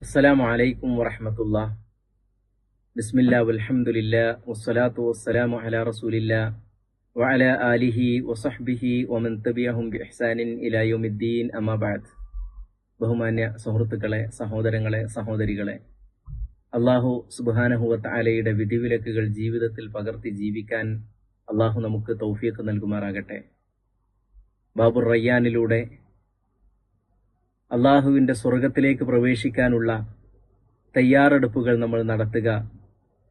അസ്സലാമു അലൈക്കും വറഹ്മത്തുള്ളാഹി. ബിസ്മില്ലാഹി വൽഹംദുലില്ലാഹി വസ്സലാത്തു വസ്സലാമു അലാ റസൂലില്ലാഹി വഅലാ ആലിഹി വസഹ്ബിഹി വമൻ തബിഅഹും ബിഇഹ്സാനിൻ ഇലാ യൗമിദ്ദീൻ. അമ്മാ ബഅദ്. ബഹുമാന്യ സുഹൃത്തുക്കളെ, സഹോദരങ്ങളെ, സഹോദരികളെ, അല്ലാഹു സുബ്ഹാനഹു വ തആലയുടെ വിധിവിലക്കുകൾ ജീവിതത്തിൽ പകർത്തി ജീവിക്കാൻ അല്ലാഹു നമുക്ക് തൗഫീഖ് നൽകുമാറാകട്ടെ. ബാബുർ റയ്യാനിലൂടെ അള്ളാഹുവിൻ്റെ സ്വർഗത്തിലേക്ക് പ്രവേശിക്കാനുള്ള തയ്യാറെടുപ്പുകൾ നമ്മൾ നടത്തുക.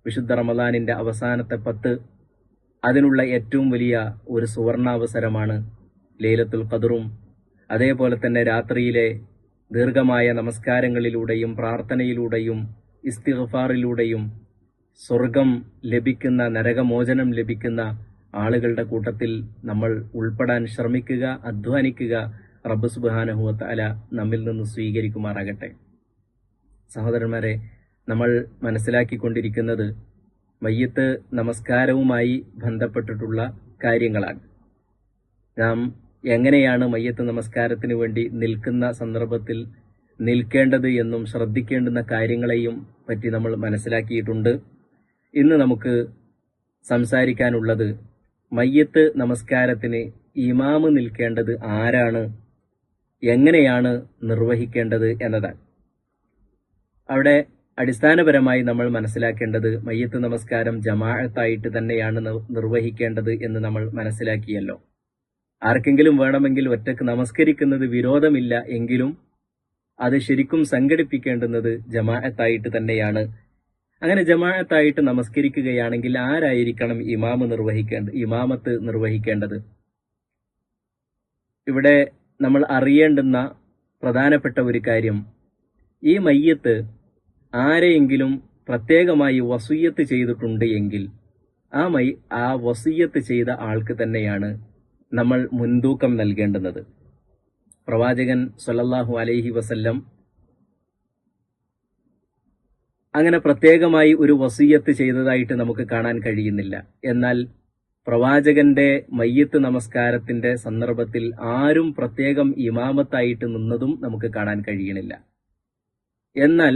വിശുദ്ധ റമദാനിൻ്റെ അവസാനത്തെ 10 അതിനുള്ള ഏറ്റവും വലിയ ഒരു സുവർണാവസരമാണ്. ലൈലത്തുൽ ഖദറും അതേപോലെ തന്നെ രാത്രിയിലെ ദീർഘമായ നമസ്കാരങ്ങളിലൂടെയും പ്രാർത്ഥനയിലൂടെയും ഇസ്തിഗ്ഫാറിലൂടെയും സ്വർഗം ലഭിക്കുന്ന, നരകമോചനം ലഭിക്കുന്ന ആളുകളുടെ കൂട്ടത്തിൽ നമ്മൾ ഉൾപ്പെടാൻ ശ്രമിക്കുക, അധ്വാനിക്കുക. റബ്ബ് സുബ്ഹാനഹു വ തആല നമ്മിൽ നിന്ന് സ്വീകരിക്കുമാറാകട്ടെ. സഹോദരന്മാരെ, നമ്മൾ മനസ്സിലാക്കിക്കൊണ്ടിരിക്കുന്നത് മയ്യിത്ത് നമസ്കാരവുമായി ബന്ധപ്പെട്ടിട്ടുള്ള കാര്യങ്ങളാണ്. നാം എങ്ങനെയാണ് മയ്യിത്ത് നമസ്കാരത്തിന് വേണ്ടി നിൽക്കുന്ന സന്ദർഭത്തിൽ നിൽക്കേണ്ടത് എന്നും ശ്രദ്ധിക്കേണ്ടുന്ന കാര്യങ്ങളെയും പറ്റി നമ്മൾ മനസ്സിലാക്കിയിട്ടുണ്ട്. ഇന്ന് നമുക്ക് സംസാരിക്കാനുള്ളത് മയ്യിത്ത് നമസ്കാരത്തിന് ഇമാമ് നിൽക്കേണ്ടത് ആരാണ്, എങ്ങനെയാണ് നിർവഹിക്കേണ്ടത് എന്നതാണ്. അവിടെ അടിസ്ഥാനപരമായി നമ്മൾ മനസ്സിലാക്കേണ്ടത് മയ്യിത്ത് നമസ്കാരം ജമാഅത്തായിട്ട് തന്നെയാണ് നിർവഹിക്കേണ്ടത് എന്ന് നമ്മൾ മനസ്സിലാക്കിയല്ലോ. ആർക്കെങ്കിലും വേണമെങ്കിൽ ഒറ്റക്ക് നമസ്കരിക്കുന്നത് വിരോധമില്ല എങ്കിലും അത് ശരിക്കും സംഘടിപ്പിക്കേണ്ടുന്നത് ജമാഅത്തായിട്ട് തന്നെയാണ്. അങ്ങനെ ജമാഅത്തായിട്ട് നമസ്കരിക്കുകയാണെങ്കിൽ ആരായിരിക്കണം ഇമാമത്ത് നിർവഹിക്കേണ്ടത്? ഇവിടെ നമ്മൾ അറിയേണ്ടുന്ന പ്രധാനപ്പെട്ട ഒരു കാര്യം, ഈ മയ്യിത്ത് ആരെയെങ്കിലും പ്രത്യേകമായി വസിയ്യത്ത് ചെയ്തിട്ടുണ്ട് എങ്കിൽ ആ വസിയ്യത്ത് ചെയ്ത ആൾക്ക് തന്നെയാണ് നമ്മൾ മുൻതൂക്കം നൽകേണ്ടുന്നത്. പ്രവാചകൻ സ്വല്ലല്ലാഹു അലൈഹി വസല്ലം അങ്ങനെ പ്രത്യേകമായി ഒരു വസിയ്യത്ത് ചെയ്തതായിട്ട് നമുക്ക് കാണാൻ കഴിയുന്നില്ല. എന്നാൽ പ്രവാചകന്റെ മയ്യിത്ത് നമസ്കാരത്തിന്റെ സന്ദർഭത്തിൽ ആരും പ്രത്യേകം ഇമാമത്തായിട്ട് നിന്നതും നമുക്ക് കാണാൻ കഴിയണില്ല. എന്നാൽ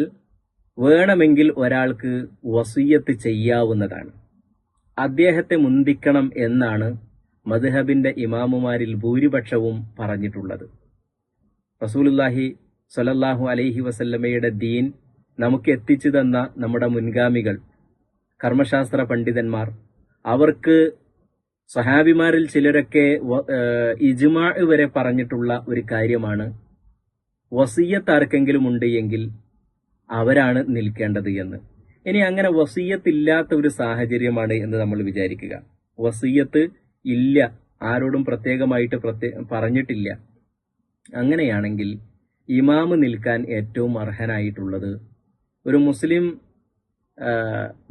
വേണമെങ്കിൽ ഒരാൾക്ക് വസിയ്യത്ത് ചെയ്യാവുന്നതാണ്. അദ്ദേഹത്തെ മുന്തിക്കണം എന്നാണ് മദ്ഹബിന്റെ ഇമാമുമാരിൽ ഭൂരിപക്ഷവും പറഞ്ഞിട്ടുള്ളത്. റസൂലുള്ളാഹി സ്വല്ലല്ലാഹു അലൈഹി വസല്ലമയുടെ ദീൻ നമുക്ക് എത്തിച്ചു തന്ന നമ്മുടെ മുൻഗാമികൾ, കർമ്മശാസ്ത്ര പണ്ഡിതന്മാർ, അവർക്ക് സഹാബിമാരിൽ ചിലരൊക്കെ ഇജ്മാ വരെ പറഞ്ഞിട്ടുള്ള ഒരു കാര്യമാണ്, വസിയ്യത്ത് ആർക്കെങ്കിലും ഉണ്ട് എങ്കിൽ അവരാണ് നിൽക്കേണ്ടത് എന്ന്. ഇനി അങ്ങനെ വസിയ്യത്ത് ഇല്ലാത്ത ഒരു സാഹചര്യമാണ് എന്ന് നമ്മൾ വിചാരിക്കുക. വസിയ്യത്ത് ഇല്ല, ആരോടും പ്രത്യേകമായിട്ട് പറഞ്ഞിട്ടില്ല. അങ്ങനെയാണെങ്കിൽ ഇമാമ് നിൽക്കാൻ ഏറ്റവും അർഹനായിട്ടുള്ളത് ഒരു മുസ്ലിം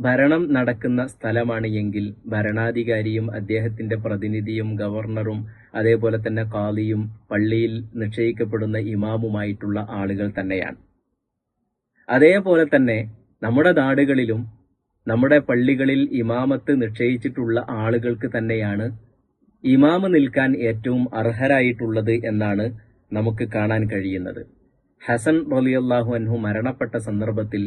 ഭരണം നടക്കുന്ന സ്ഥലമാണ് എങ്കിൽ ഭരണാധികാരിയും അദ്ദേഹത്തിന്റെ പ്രതിനിധിയും ഗവർണറും അതേപോലെ തന്നെ ഖാദിയും പള്ളിയിൽ നിശ്ചയിക്കപ്പെടുന്ന ഇമാമുമായിട്ടുള്ള ആളുകൾ തന്നെയാണ്. അതേപോലെ തന്നെ നമ്മുടെ നാടുകളിലും നമ്മുടെ പള്ളികളിൽ ഇമാമത്ത് നിശ്ചയിച്ചിട്ടുള്ള ആളുകൾക്ക് തന്നെയാണ് ഇമാമ് നിൽക്കാൻ ഏറ്റവും അർഹരായിട്ടുള്ളത് എന്നാണ് നമുക്ക് കാണാൻ കഴിയുന്നത്. ഹസൻ റളിയല്ലാഹു അൻഹു മരണപ്പെട്ട സന്ദർഭത്തിൽ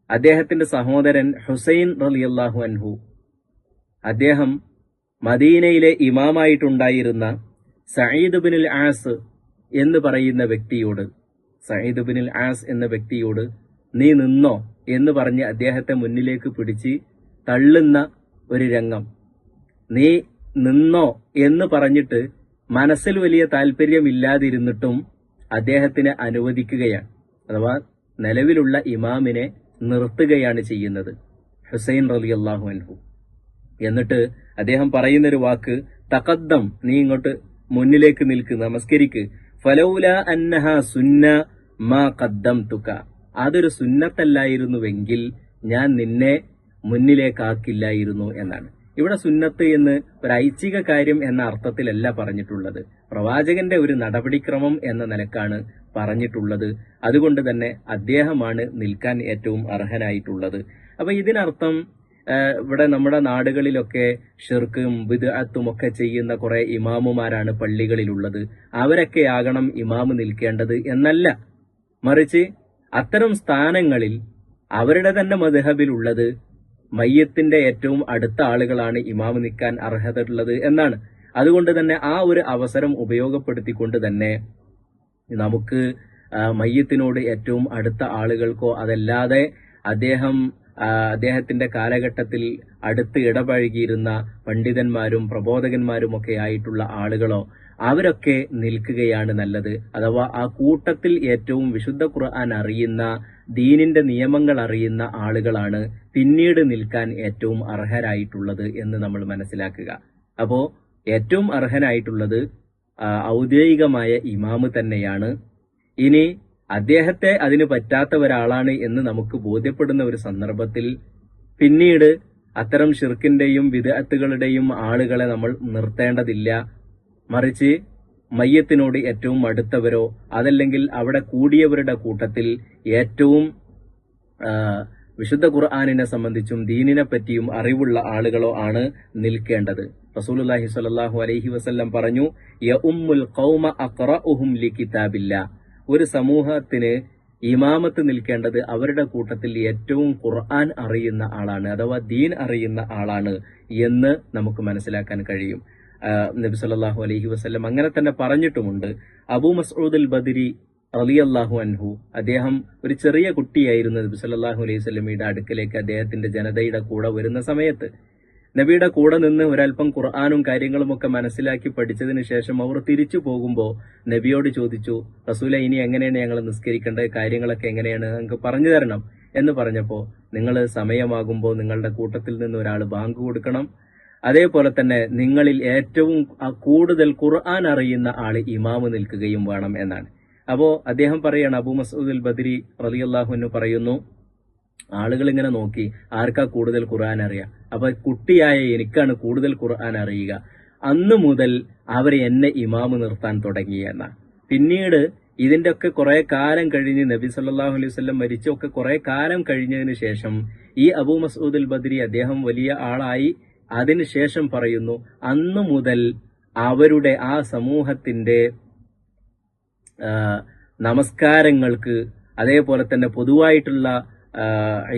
അദ്ദേഹത്തിന്റെ സഹോദരൻ ഹുസൈൻ റളിയല്ലാഹു അൻഹു, അദ്ദേഹം മദീനയിലെ ഇമാമായിട്ടുണ്ടായിരുന്ന സഈദ് ബിനുൽ ആസ് എന്ന് പറയുന്ന വ്യക്തിയോട് നീ നിന്നോ എന്ന് പറഞ്ഞ് അദ്ദേഹത്തെ മുന്നിലേക്ക് പിടിച്ച് തള്ളുന്ന ഒരു രംഗം. നീ നിന്നോ എന്ന് പറഞ്ഞിട്ട് മനസ്സിൽ വലിയ താല്പര്യമില്ലാതിരുന്നിട്ടും അദ്ദേഹത്തിന് അനുവദിക്കുകയാണ്, അഥവാ നിലവിലുള്ള ഇമാമിനെ നിർത്തുകയാണ് ചെയ്യുന്നത് ഹുസൈൻ റളിയല്ലാഹു അൻഹു. എന്നിട്ട് അദ്ദേഹം പറയുന്നൊരു വാക്ക്, തഖദ്ദം, നീ ഇങ്ങോട്ട് മുന്നിലേക്ക് നിൽക്ക്, നമസ്കരിക്ക്. ഫലൗല അന്നഹ സുന്ന മാ ഖദ്ദംതുക, അതൊരു സുന്നത്തല്ലായിരുന്നുവെങ്കിൽ ഞാൻ നിന്നെ മുന്നിലേക്കാക്കില്ലായിരുന്നു എന്നാണ്. ഇവിടെ സുന്നത്ത് എന്ന് ഒരു ഐച്ഛിക കാര്യം എന്ന അർത്ഥത്തിലല്ല പറഞ്ഞിട്ടുള്ളത്, പ്രവാചകന്റെ ഒരു നടപടിക്രമം എന്ന നിലക്കാണ് പറഞ്ഞിട്ടുള്ളത്. അതുകൊണ്ട് തന്നെ അദ്ദേഹമാണ് നിൽക്കാൻ ഏറ്റവും അർഹനായിട്ടുള്ളത്. അപ്പൊ ഇതിനർത്ഥം ഇവിടെ നമ്മുടെ നാടുകളിലൊക്കെ ഷിർക്കും ബിദ്അത്തും ഒക്കെ ചെയ്യുന്ന കുറെ ഇമാമുമാരാണ് പള്ളികളിലുള്ളത്, അവരൊക്കെ ആകണം ഇമാമ് നിൽക്കേണ്ടത് എന്നല്ല. മറിച്ച് അത്തരം സ്ഥാനങ്ങളിൽ അവരുടെ തന്നെ മദ്ഹബിലുള്ളത് മയ്യത്തിന്റെ ഏറ്റവും അടുത്ത ആളുകളാണ് ഇമാമ് നിൽക്കാൻ അർഹതയുള്ളത് എന്നാണ്. അതുകൊണ്ട് തന്നെ ആ ഒരു അവസരം ഉപയോഗപ്പെടുത്തിക്കൊണ്ട് തന്നെ നമുക്ക് മയ്യത്തിനോട് ഏറ്റവും അടുത്ത ആളുകൾക്കോ അതല്ലാതെ അദ്ദേഹത്തിന്റെ കാലഘട്ടത്തിൽ അടുത്ത് ഇടപഴകിയിരുന്ന പണ്ഡിതന്മാരും പ്രബോധകന്മാരും ഒക്കെ ആയിട്ടുള്ള ആളുകളോ അവരൊക്കെ നിൽക്കുകയാണ് നല്ലത്. അഥവാ ആ കൂട്ടത്തിൽ ഏറ്റവും വിശുദ്ധ ഖുർആൻ അറിയുന്ന, ദീനിന്റെ നിയമങ്ങൾ അറിയുന്ന ആളുകളാണ് പിന്നീട് നിൽക്കാൻ ഏറ്റവും അർഹരായിട്ടുള്ളത് എന്ന് നമ്മൾ മനസ്സിലാക്കുക. അപ്പോ ഏറ്റവും അർഹനായിട്ടുള്ളത് ഔദ്യോഗികമായ ഇമാമ് തന്നെയാണ്. ഇനി അദ്ദേഹത്തെ അതിന് പറ്റാത്ത ഒരാളാണ് എന്ന് നമുക്ക് ബോധ്യപ്പെടുന്ന ഒരു സന്ദർഭത്തിൽ പിന്നീട് അത്തരം ഷിർക്കിന്റെയും ബിദ്അത്തുകളുടെയും ആളുകളെ നമ്മൾ നിർത്തേണ്ടതില്ല. മറിച്ച് മയ്യത്തിനോട് ഏറ്റവും അടുത്തവരോ അതല്ലെങ്കിൽ അവിടെ കൂടിയവരുടെ കൂട്ടത്തിൽ ഏറ്റവും വിശുദ്ധ ഖുർആനിനെ സംബന്ധിച്ചും ദീനിനെ പറ്റിയും അറിവുള്ള ആളുകളോ ആണ് നിൽക്കേണ്ടത്. റസൂലുള്ളാഹി സ്വല്ലല്ലാഹു അലൈഹി വസല്ലം പറഞ്ഞു, യഉമ്മുൽ ഖൗമ അഖറഉഹും ലികിതാബില്ലാ. ഒരു സമൂഹത്തിന് ഇമാമത്ത് നിൽക്കേണ്ടത് അവരുടെ കൂട്ടത്തിൽ ഏറ്റവും ഖുർആൻ അറിയുന്ന ആളാണ്, അഥവാ ദീൻ അറിയുന്ന ആളാണ് എന്ന് നമുക്ക് മനസ്സിലാക്കാൻ കഴിയും. നബി സല്ലല്ലാഹു അലൈഹി വസല്ലം അങ്ങനെ തന്നെ പറഞ്ഞിട്ടുമുണ്ട്. അബൂ മസ്ഊദ് അൽ ബദരി റളിയല്ലാഹു അൻഹു, അദ്ദേഹം ഒരു ചെറിയ കുട്ടിയായിരുന്നു. നബി സല്ലല്ലാഹു അലൈഹി വസല്ലമയുടെ അടുക്കലേക്ക് അദ്ദേഹത്തിന്റെ ജനതയുടെ കൂടെ വരുന്ന സമയത്ത് നബിയുടെ കൂടെ നിന്ന് ഒരൽപ്പം ഖുർആനും കാര്യങ്ങളും ഒക്കെ മനസ്സിലാക്കി പഠിച്ചതിന് ശേഷം അവർ തിരിച്ചു പോകുമ്പോൾ നബിയോട് ചോദിച്ചു, റസൂലെ ഇനി എങ്ങനെയാണ് ഞങ്ങൾ നിസ്കരിക്കേണ്ടത്, കാര്യങ്ങളൊക്കെ എങ്ങനെയാണ് നിങ്ങൾക്ക് പറഞ്ഞു തരണം എന്ന് പറഞ്ഞപ്പോൾ, നിങ്ങൾ സമയമാകുമ്പോൾ നിങ്ങളുടെ കൂട്ടത്തിൽ നിന്ന് ഒരാൾ ബാങ്ക് കൊടുക്കണം, അതേപോലെ തന്നെ നിങ്ങളിൽ ഏറ്റവും കൂടുതൽ ഖുർആൻ അറിയുന്ന ആള് ഇമാമ് നിൽക്കുകയും വേണം എന്നാണ്. അപ്പോ അദ്ദേഹം പറയാണ്, അബൂ മസ്ഊദ് അൽ ബദരി റളിയല്ലാഹു അൻഹു പറയുന്നു, ആളുകൾ ഇങ്ങനെ നോക്കി ആർക്കാ കൂടുതൽ ഖുർആൻ അറിയാം. അപ്പൊ കുട്ടിയായ എനിക്കാണ് കൂടുതൽ ഖുർആൻ അറിയുക. അന്നു മുതൽ അവർ എന്നെ ഇമാമ് നിർത്താൻ തുടങ്ങി എന്നാണ്. പിന്നീട് ഇതിന്റെ ഒക്കെ കുറെ കാലം കഴിഞ്ഞ് നബി സല്ലല്ലാഹു അലൈഹി വസല്ലം മരിച്ചൊക്കെ കുറെ കാലം കഴിഞ്ഞതിന് ശേഷം ഈ അബൂ മസ്ഊദ് അൽ ബദരി അദ്ദേഹം വലിയ ആളായി. അതിനുശേഷം പറയുന്നു, അന്നു മുതൽ അവരുടെ ആ സമൂഹത്തിന്റെ നമസ്കാരങ്ങൾക്ക്, അതേപോലെ തന്നെ പൊതുവായിട്ടുള്ള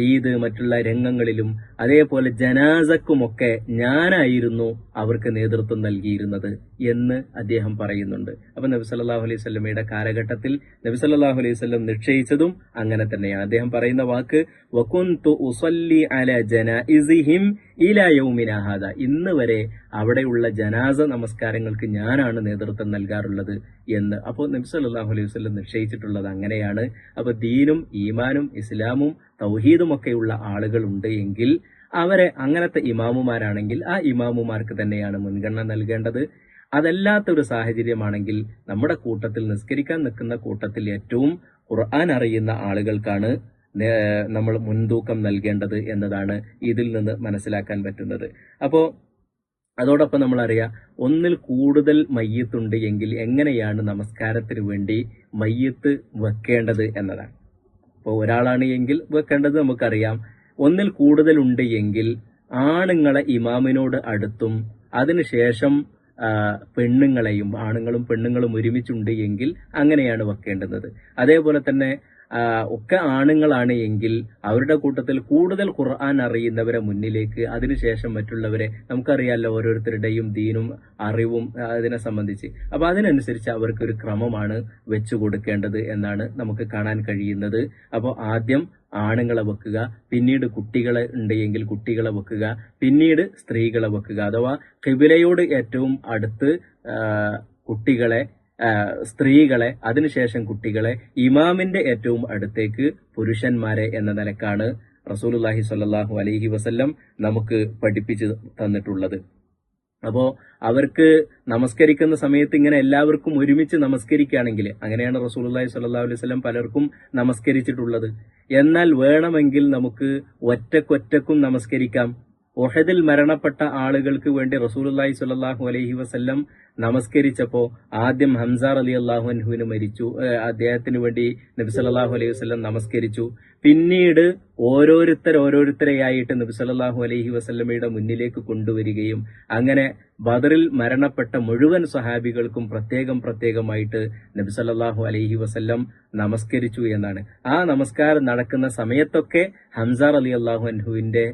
ഈദ് മറ്റുള്ള രംഗങ്ങളിലും അതേപോലെ ജനാസക്കുമൊക്കെ ഞാനായിരുന്നു അവർക്ക് നേതൃത്വം നൽകിയിരുന്നത് എന്ന് അദ്ദേഹം പറയുന്നുണ്ട്. അപ്പൊ നബി സല്ലല്ലാഹു അലൈഹി വസല്ലമയുടെ കാലഘട്ടത്തിൽ നബി സല്ലല്ലാഹു അലൈഹി വസല്ലം നിശ്ചയിച്ചതും അങ്ങനെ തന്നെയാണ്. അദ്ദേഹം പറയുന്ന വാക്ക്, വകുന്തു ഉസല്ലി അലാ ജനായിസിഹിം ഇലാ യൗമിനാ ഹാദാ. ഇന്ന് വരെ അവിടെയുള്ള ജനാസ നമസ്കാരങ്ങൾക്ക് ഞാനാണ് നേതൃത്വം നൽകാറുള്ളത് എന്ന്. അപ്പോൾ നബി സല്ലല്ലാഹു അലൈഹി വസല്ലം നിശ്ചയിച്ചിട്ടുള്ളത് അങ്ങനെയാണ്. അപ്പൊ ദീനും ഈമാനും ഇസ്ലാമും തൗഹീദും ഒക്കെയുള്ള ആളുകളുണ്ട് എങ്കിൽ അവരെ അങ്ങനത്തെ ഇമാമുമാരാണെങ്കിൽ ആ ഇമാമുമാർക്ക് തന്നെയാണ് മുൻഗണന നൽകേണ്ടത്. അതല്ലാത്ത ഒരു സാഹചര്യമാണെങ്കിൽ നമ്മുടെ കൂട്ടത്തിൽ നിസ്കരിക്കാൻ നിൽക്കുന്ന കൂട്ടത്തിൽ ഏറ്റവും ഖുർആൻ അറിയുന്ന ആളുകൾക്കാണ് നമ്മൾ മുൻതൂക്കം നൽകേണ്ടത് എന്നതാണ് ഇതിൽ നിന്ന് മനസ്സിലാക്കാൻ പറ്റുന്നത്. അപ്പോ അതോടൊപ്പം നമ്മളറിയാം, ഒന്നിൽ കൂടുതൽ മയ്യത്തുണ്ട് എങ്കിൽ എങ്ങനെയാണ് നമസ്കാരത്തിന് വേണ്ടി മയ്യത്ത് വെക്കേണ്ടത് എന്നതാണ്. ഇപ്പോൾ ഒരാളാണ് എങ്കിൽ വെക്കേണ്ടത് നമുക്കറിയാം. ഒന്നിൽ കൂടുതലുണ്ട് എങ്കിൽ ആണുങ്ങളെ ഇമാമിനോട് അടുത്തും അതിനുശേഷം പെണ്ണുങ്ങളെയും, ആണുങ്ങളും പെണ്ണുങ്ങളും ഒരുമിച്ചുണ്ട് എങ്കിൽ അങ്ങനെയാണ് വെക്കേണ്ടത്. അതേപോലെ തന്നെ ഒക്കെ ആണുങ്ങളാണ് എങ്കിൽ അവരുടെ കൂട്ടത്തിൽ കൂടുതൽ ഖുർആൻ അറിയുന്നവരെ മുന്നിലേക്ക്, അതിനുശേഷം മറ്റുള്ളവരെ. നമുക്കറിയാമല്ലോ ഓരോരുത്തരുടെയും ദീനും അറിവും അതിനെ സംബന്ധിച്ച്. അപ്പൊ അതിനനുസരിച്ച് അവർക്കൊരു ക്രമമാണ് വെച്ചു കൊടുക്കേണ്ടത് എന്നാണ് നമുക്ക് കാണാൻ കഴിയുന്നത്. അപ്പോൾ ആദ്യം ആണുങ്ങളെ വെക്കുക, പിന്നീട് കുട്ടികളെ ഉണ്ടെങ്കിൽ കുട്ടികളെ വെക്കുക, പിന്നീട് സ്ത്രീകളെ വെക്കുക. അഥവാ ഖിബിലയോട് ഏറ്റവും അടുത്ത് കുട്ടികളെ, സ്ത്രീകളെ, അതിനുശേഷം കുട്ടികളെ, ഇമാമിന്റെ ഏറ്റവും അടുത്തേക്ക് പുരുഷന്മാരെ എന്ന നിലക്കാണ് റസൂലുള്ളാഹി സ്വല്ലല്ലാഹു അലൈഹി വസല്ലം നമുക്ക് പഠിപ്പിച്ചു തന്നിട്ടുള്ളത്. അപ്പോ അവർക്ക് നമസ്കരിക്കുന്ന സമയത്ത് ഇങ്ങനെ എല്ലാവർക്കും ഒരുമിച്ച് നമസ്കരിക്കുകയാണെങ്കിൽ, അങ്ങനെയാണ് റസൂലുള്ളാഹി സ്വല്ലല്ലാഹു അലൈഹി വസല്ലം പലർക്കും നമസ്കരിച്ചിട്ടുള്ളത്. എന്നാൽ വേണമെങ്കിൽ നമുക്ക് ഒറ്റക്കൊറ്റക്കും നമസ്കരിക്കാം. ഉഹദിൽ മരണപ്പെട്ട ആളുകൾക്ക് വേണ്ടി റസൂലുള്ളാഹി സ്വല്ലല്ലാഹു അലൈഹി വസല്ലം നമസ്കരിച്ചപ്പോ ആദ്യം ഹംസ റളിയല്ലാഹു അൻഹുവിന് അദ്ദേഹത്തിന് വേണ്ടി നബി സല്ലല്ലാഹു അലൈഹി വസല്ലം നമസ്കരിച്ചു. പിന്നീട് ഓരോരുത്തരെയായിട്ട് നബി സല്ലല്ലാഹു അലൈഹി വസല്ലമയുടെ മുന്നിലേക്ക് കൊണ്ടുവരികയും അങ്ങനെ ബദറിൽ മരണപ്പെട്ട മുഴുവൻ സ്വഹാബികൾക്കും പ്രത്യേകമായിട്ട് നബി സല്ലല്ലാഹു അലൈഹി വസല്ലം നമസ്കരിച്ചു എന്നാണ്. ആ നമസ്കാരം നടക്കുന്ന സമയത്തൊക്കെ ഹംസ റളിയല്ലാഹു അൻഹുവിന്റെ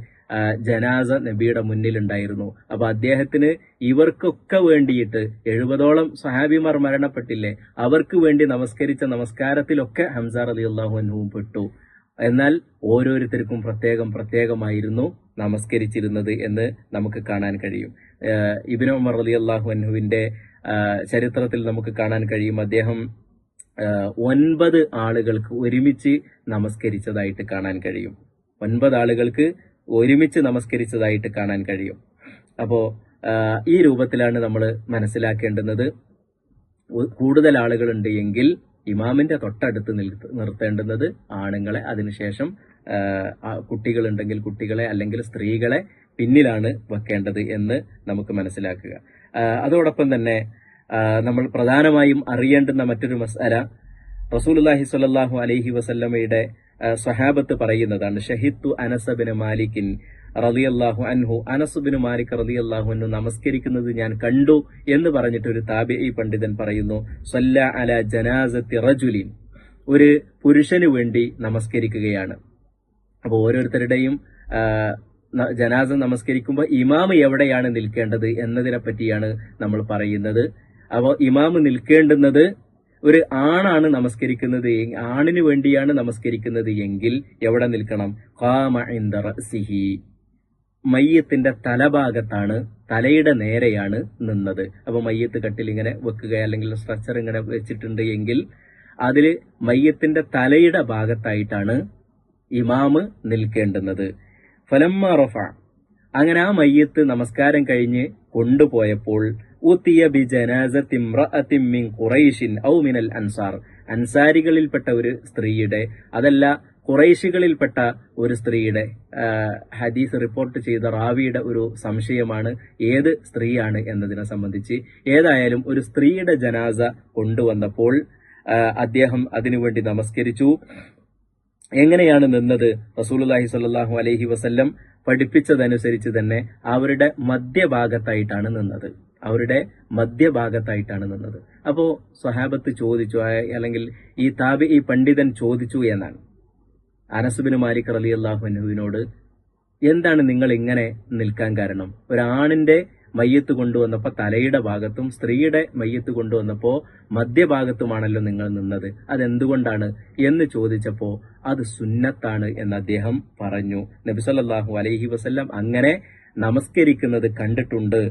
ജനാസ നബിയുടെ മുന്നിലുണ്ടായിരുന്നു. അപ്പൊ അദ്ദേഹത്തിന് ഇവർക്കൊക്കെ വേണ്ടിയിട്ട് 70ഓളം സഹാബിമാർ മരണപ്പെട്ടില്ലേ, അവർക്ക് വേണ്ടി നമസ്കരിച്ച നമസ്കാരത്തിലൊക്കെ ഹംസ റളിയല്ലാഹു അൻഹുവും പെട്ടു. എന്നാൽ ഓരോരുത്തർക്കും പ്രത്യേകമായിരുന്നു നമസ്കരിച്ചിരുന്നത് എന്ന് നമുക്ക് കാണാൻ കഴിയും. ഇബ്നു ഉമർ റളിയല്ലാഹു അൻഹുവിന്റെ ചരിത്രത്തിൽ നമുക്ക് കാണാൻ കഴിയും. അദ്ദേഹം 9 ആളുകൾക്ക് ഒരുമിച്ച് നമസ്കരിച്ചതായിട്ട് കാണാൻ കഴിയും. 9 ആളുകൾക്ക് ഒരുമിച്ച് നമസ്കരിച്ചതായിട്ട് കാണാൻ കഴിയും. അപ്പോ ഈ രൂപത്തിലാണ് നമ്മൾ മനസ്സിലാക്കേണ്ടുന്നത്. കൂടുതൽ ആളുകളുണ്ട് എങ്കിൽ ഇമാമിന്റെ തൊട്ടടുത്ത് നിർത്തേണ്ടുന്നത് ആണുങ്ങളെ, അതിനുശേഷം കുട്ടികളുണ്ടെങ്കിൽ കുട്ടികളെ, അല്ലെങ്കിൽ സ്ത്രീകളെ പിന്നിലാണ് വെക്കേണ്ടത് എന്ന് നമുക്ക് മനസ്സിലാക്കുക. അതോടൊപ്പം തന്നെ നമ്മൾ പ്രധാനമായും അറിയേണ്ടുന്ന മറ്റൊരു മസ്അല, റസൂലുള്ളാഹി സ്വല്ലല്ലാഹു അലൈഹി വസല്ലമയുടെ സ്വഹാബത്ത് പറയുന്നതാണ്. ഷഹിദ്തു അനസ് ബിൻ മാലിക്കിൻ റളിയല്ലാഹു അൻഹു, അനസ് ബിൻ മാലിക് റളിയല്ലാഹു അൻഹു നമസ്കരിക്കുന്നത് ഞാൻ കണ്ടു എന്ന് പറഞ്ഞിട്ട് ഒരു താബിഈ പണ്ഡിതൻ പറയുന്നു. സല്ല അല ജനാസത്തി റജുലിൻ, ഒരു പുരുഷന് വേണ്ടി നമസ്കരിക്കുകയാണ്. അപ്പോൾ ഓരോരുത്തരുടെയും ജനാസ നമസ്കരിക്കുമ്പോൾ ഇമാമ് എവിടെയാണ് നിൽക്കേണ്ടത് എന്നതിനെ പറ്റിയാണ് നമ്മൾ പറയുന്നത്. അപ്പോൾ ഇമാമ് നിൽക്കേണ്ടുന്നത്, ഒരു ആണാണ് നമസ്കരിക്കുന്നത്, ആണിന് വേണ്ടിയാണ് നമസ്കരിക്കുന്നത് എങ്കിൽ എവിടെ നിൽക്കണം? ഖാമ ഇൻദ റഅ്സിഹി, മയ്യത്തിന്റെ തലഭാഗത്താണ്, തലയുടെ നേരെയാണ് നിന്നത്. അപ്പൊ മയ്യത്ത് കട്ടിൽ ഇങ്ങനെ വെക്കുക, അല്ലെങ്കിൽ സ്ട്രക്ചർ ഇങ്ങനെ വെച്ചിട്ടുണ്ട് എങ്കിൽ അതിൽ മയ്യത്തിന്റെ തലയുടെ ഭാഗത്തായിട്ടാണ് ഇമാമ് നിൽക്കേണ്ടുന്നത്. ഫലമ്മ റഫ, അങ്ങനെ ആ മയ്യത്ത് നമസ്കാരം കഴിഞ്ഞ് കൊണ്ടുപോയപ്പോൾ ഉത്തിയ ബി ജനാസത്തി ഇംറഅത്തിൻ മിൻ ഖുറൈശിൻ ഔ മിനൽ അൻസാർ, അൻസാരികളിൽപ്പെട്ട ഒരു സ്ത്രീയുടെ, അതല്ല ഖുറൈശികളിൽപ്പെട്ട ഒരു സ്ത്രീയുടെ, ഹദീസ് റിപ്പോർട്ട് ചെയ്ത റാവിയുടെ ഒരു സംശയമാണ് ഏത് സ്ത്രീയാണ് എന്നതിനെ സംബന്ധിച്ച്. ഏതായാലും ഒരു സ്ത്രീയുടെ ജനാസ കൊണ്ടുവന്നപ്പോൾ അദ്ദേഹം അതിനുവേണ്ടി നമസ്കരിച്ചു. എങ്ങനെയാണ് നിന്നത്? റസൂലുള്ളാഹി സ്വല്ലല്ലാഹു അലൈഹി വസല്ലം പഠിപ്പിച്ചതനുസരിച്ച് തന്നെ അവരുടെ മധ്യഭാഗത്തായിട്ടാണ് നിന്നത്. അപ്പോ സ്വഹാബത്ത് ചോദിച്ചു, അല്ലെങ്കിൽ ഈ താബിഈ പണ്ഡിതൻ ചോദിച്ചു എന്നാണ് അനസ് ബിൻ മാലിക് റളിയല്ലാഹു അൻഹുവിനോട്, എന്താണ് നിങ്ങൾ ഇങ്ങനെ നിൽക്കാൻ കാരണം? ഒരാണിന്റെ മയ്യത്ത് കൊണ്ടുവന്നപ്പോ തലയുടെ ഭാഗത്തും സ്ത്രീയുടെ മയ്യത്ത് കൊണ്ടുവന്നപ്പോ മധ്യഭാഗത്തുമാണല്ലോ നിങ്ങൾ നിന്നത്, അതെന്തുകൊണ്ടാണ് എന്ന് ചോദിച്ചപ്പോ അത് സുന്നത്താണ് എന്ന് അദ്ദേഹം പറഞ്ഞു. നബി സല്ലല്ലാഹു അലൈഹി വസല്ലം അങ്ങനെ നമസ്കരിക്കുന്നത് കണ്ടിട്ടുണ്ട്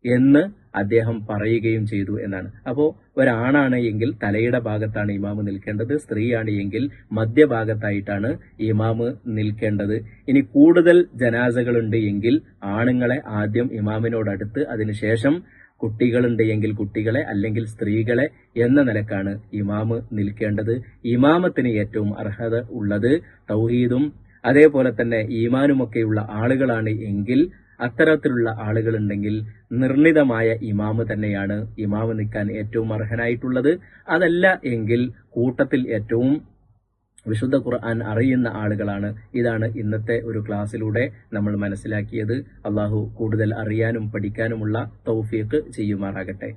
എന്ന് അദ്ദേഹം പറയുകയും ചെയ്തു എന്നാണ്. അപ്പോ ഒരാണാണ് എങ്കിൽ തലയുടെ ഭാഗത്താണ് ഇമാമ് നിൽക്കേണ്ടത്, സ്ത്രീയാണ് എങ്കിൽ മധ്യഭാഗത്തായിട്ടാണ് ഇമാമ് നിൽക്കേണ്ടത്. ഇനി കൂടുതൽ ജനാസകളുണ്ട് എങ്കിൽ ആണുങ്ങളെ ആദ്യം ഇമാമിനോടടുത്ത്, അതിനുശേഷം കുട്ടികളുണ്ട് എങ്കിൽ കുട്ടികളെ, അല്ലെങ്കിൽ സ്ത്രീകളെ എന്ന നിലക്കാണ് ഇമാമ് നിൽക്കേണ്ടത്. ഇമാമത്തിന് ഏറ്റവും അർഹത ഉള്ളത് തൗഹീദും അതേപോലെ തന്നെ ഈമാനുമൊക്കെയുള്ള ആളുകളാണ് എങ്കിൽ, അത്തരത്തിലുള്ള ആളുകളുണ്ടെങ്കിൽ നിർണിതമായ ഇമാമ് തന്നെയാണ് ഇമാമ് നിൽക്കാൻ ഏറ്റവും അർഹനായിട്ടുള്ളത്. അതല്ല എങ്കിൽ കൂട്ടത്തിൽ ഏറ്റവും വിശുദ്ധ ഖുർആൻ അറിയുന്ന ആളുകളാണ്. ഇതാണ് ഇന്നത്തെ ഒരു ക്ലാസ്സിലൂടെ നമ്മൾ മനസ്സിലാക്കിയത്. അള്ളാഹു കൂടുതൽ അറിയാനും പഠിക്കാനുമുള്ള തൗഫീഖ് ചെയ്യുമാറാകട്ടെ.